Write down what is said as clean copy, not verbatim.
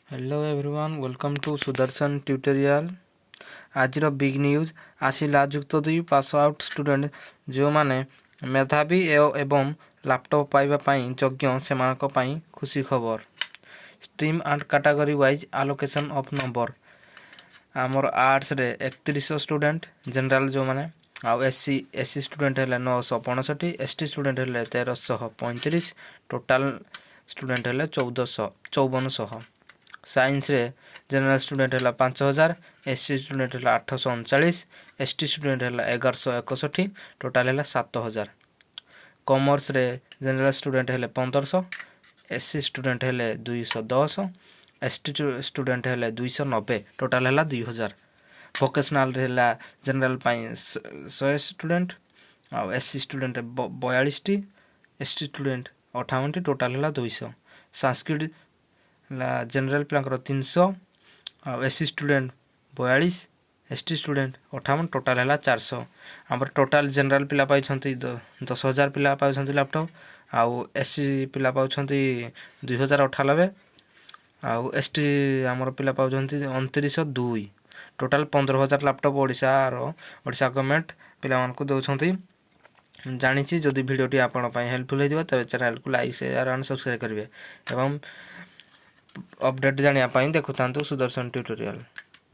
Hello everyone welcome to Sudarshan tutorial. आज big news आसिला युक्त 2 पास आउट स्टूडेंट जो माने मेधावी एवं लैपटॉप पाइबा योग्य से खुशी खबर। Stream and category wise allocation of number आमर आर्ट्स रे 31 स्टूडेंट, जनरल जो माने आउ एससी स्टूडेंट है 965, एसटी स्टूडेंट है 1335, टोटाल स्टूडेंट है 5400। साइंस रे जनरल स्टूडेंट है 5000, एससी स्टूडेंट है 839, एसटी स्टूडेंट है 1161, टोटाल है 7000। कॉमर्स रे जनरल स्टूडेंट है 1500, एससी स्टूडेंट है 210, एसटी स्टूडेंट है 290, टोटाल है 2000। वोकेशनल रे जनरल 100 स्टूडेंट, आउ SC student 42, ST student 58, total है 200। संस्कृत जनरल पिलांकर 300, SC student 42, ST student 58, total है 400। आम टोटाल जनरल पिला पाई 10,000 पिला पाउछंती लैपटॉप, आउ एससी पिला पाउछंती 2098, आउ एसटी आमर पिला पाउछंती 2902, टोटाल 15,000 लैपटॉप ओडिशा गवर्नमेंट पिला मानकु दउछंती। जानिछि जदि वीडियोटी आपण पई हेल्पफुल हेदिबा तबे चैनल को लाइक शेयर एंड सब्सक्राइब करिवे एवं अपडेट जानिया पई देखुथांतु सुदर्शन ट्यूटोरियल।